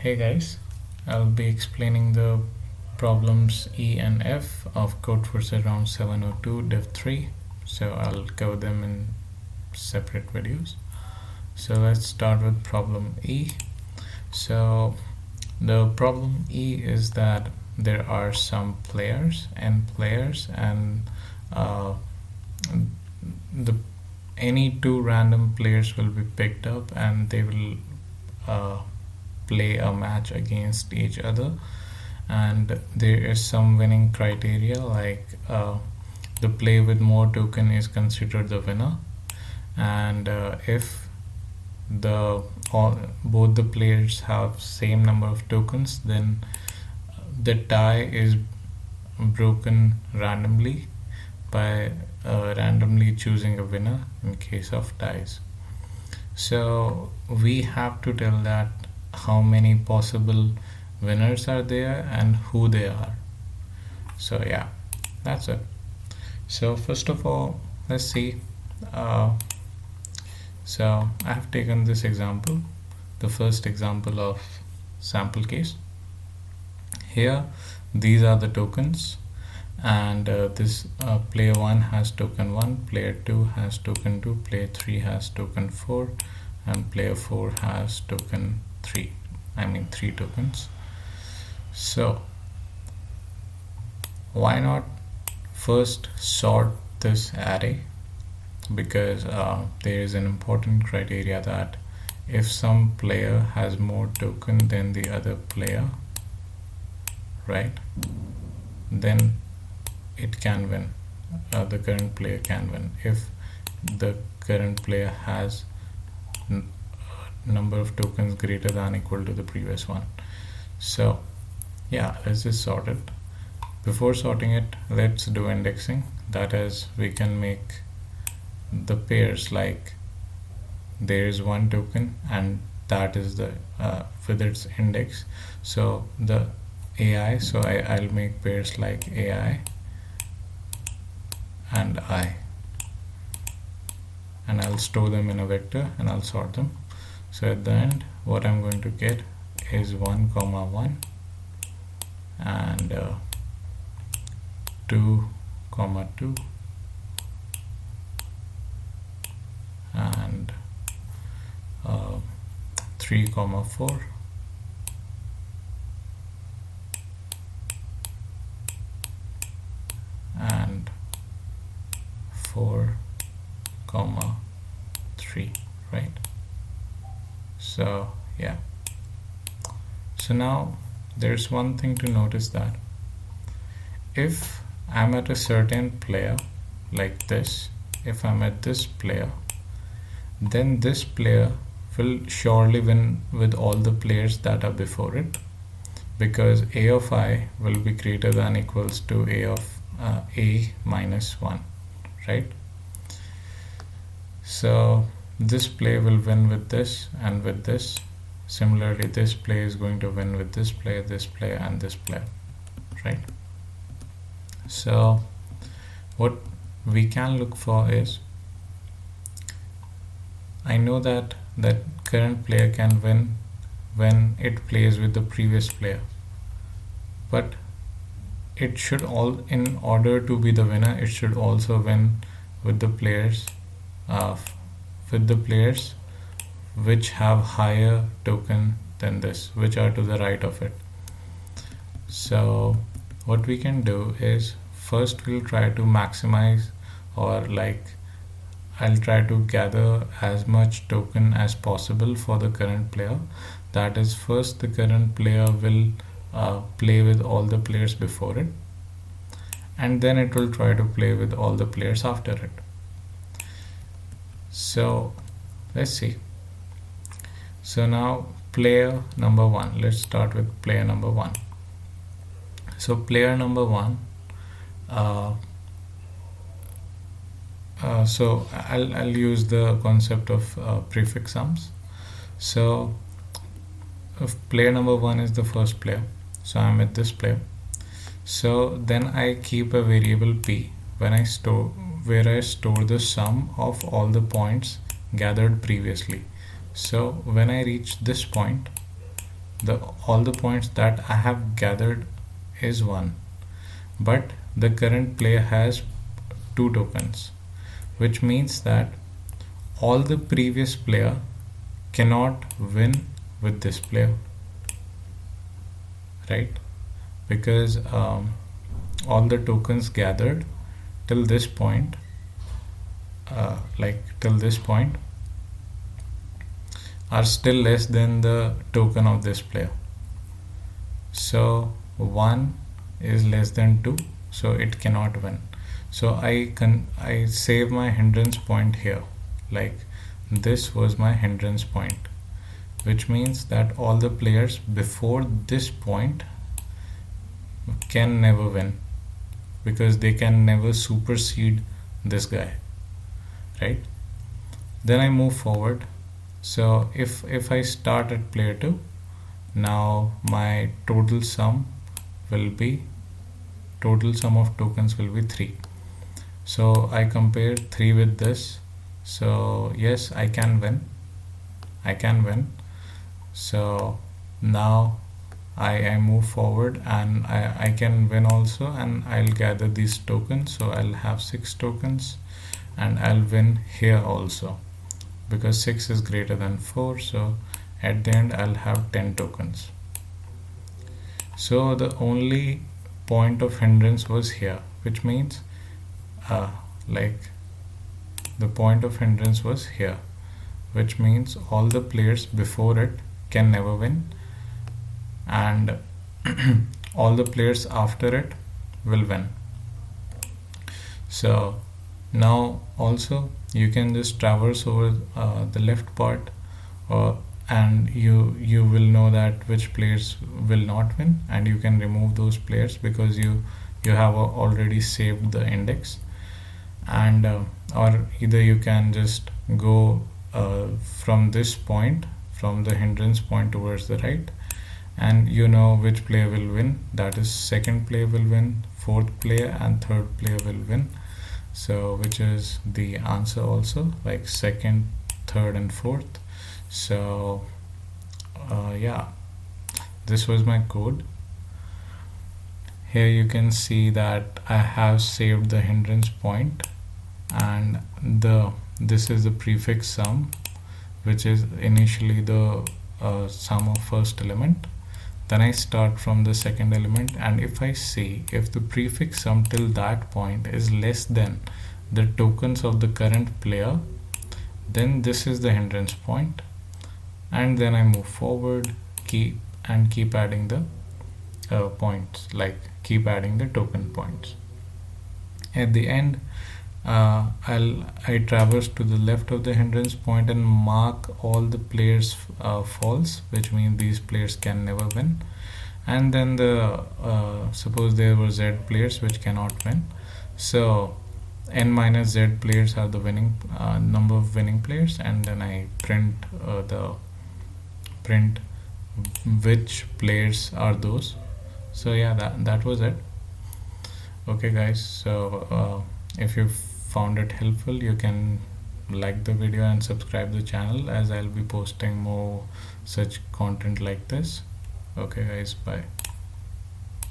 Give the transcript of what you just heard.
Hey guys, I'll be explaining the problems E and F of Codeforces round 702 div 3. So I'll cover them in separate videos. So let's start with problem E. So the problem E is that there are some players and uh, the any two random players will be picked up and they will play a match against each other, and there is some winning criteria like the play with more token is considered the winner, and if both the players have same number of tokens, then the tie is broken randomly by randomly choosing a winner in case of ties. So we have to tell that how many possible winners are there and who they are. So yeah, that's it. So first of all, let's see. So I have taken this example, the first example of sample case. Here these are the tokens, and this player 1 has token 1, player 2 has token 2, player 3 has token 4, and player 4 has token 3. I mean 3 tokens. So why not first sort this array, because there is an important criteria that if some player has more token than the other player, right, then it can win. The current player can win if the current player has number of tokens greater than equal to the previous one. So yeah, let's just sort it. Before sorting it, let's do indexing. That is, we can make the pairs like there is one token and that is the with its index. So the AI, so I'll make pairs like AI and I, and I'll store them in a vector and I'll sort them. So at the end, what I'm going to get is 1, 1 and 2, 2 and 3, 4 and 4, 3, right? So yeah, so now there's one thing to notice, that if I'm at a certain player like this, if I'm at this player, then this player will surely win with all the players that are before it, because a of I will be greater than equals to a of a minus 1, right? So this play will win with this and with this. Similarly, this play is going to win with this play, and this play, right? So what we can look for is, I know that current player can win when it plays with the previous player, but it should in order to be the winner, it should also win with the players which have higher token than this, which are to the right of it. So what we can do is, first we'll try to maximize, or like I'll try to gather as much token as possible for the current player. That is, first the current player will play with all the players before it, and then it will try to play with all the players after it. So let's see. So now player number 1, let's start with player number 1. So player number 1, so I'll use the concept of prefix sums. So if player number 1 is the first player, so I'm at this player, so then I keep a variable p where I store the sum of all the points gathered previously. So when I reach this point, the all the points that I have gathered is 1, but the current player has 2 tokens, which means that all the previous player cannot win with this player, right? Because all the tokens gathered till this point, till this point, are still less than the token of this player. So 1 is less than 2, so it cannot win. So I save my hindrance point here, like this was my hindrance point, which means that all the players before this point can never win, because they can never supersede this guy, right? Then I move forward. So if I start at player 2, now my total sum of tokens will be 3. So I compare 3 with this. So yes, I can win. So now I move forward, and I can win also, and I'll gather these tokens. So I'll have 6 tokens, and I'll win here also, because 6 is greater than 4. So at the end I'll have 10 tokens. So the only point of hindrance was here, which means the point of hindrance was here, which means all the players before it can never win, and all the players after it will win. So now also you can just traverse over the left part, and you will know that which players will not win, and you can remove those players because you have already saved the index. And or either you can just go from this point, from the hindrance point towards the right, and you know which player will win. That is, second player will win, fourth player and third player will win. So which is the answer also, like second, third and fourth. So yeah, this was my code. Here you can see that I have saved the hindrance point, and this is the prefix sum, which is initially the sum of first element. Then I start from the second element, and if I see if the prefix sum till that point is less than the tokens of the current player, then this is the hindrance point. And then I move forward, keep adding the points, like keep adding the token points. At the end, I traverse to the left of the hindrance point and mark all the players false, which means these players can never win. And then suppose there were Z players which cannot win, so n minus Z players are the winning number of winning players, and then I print which players are those. So yeah, that was it. Okay guys, so if you found it helpful, you can like the video and subscribe the channel, as I'll be posting more such content like this. Okay guys, bye.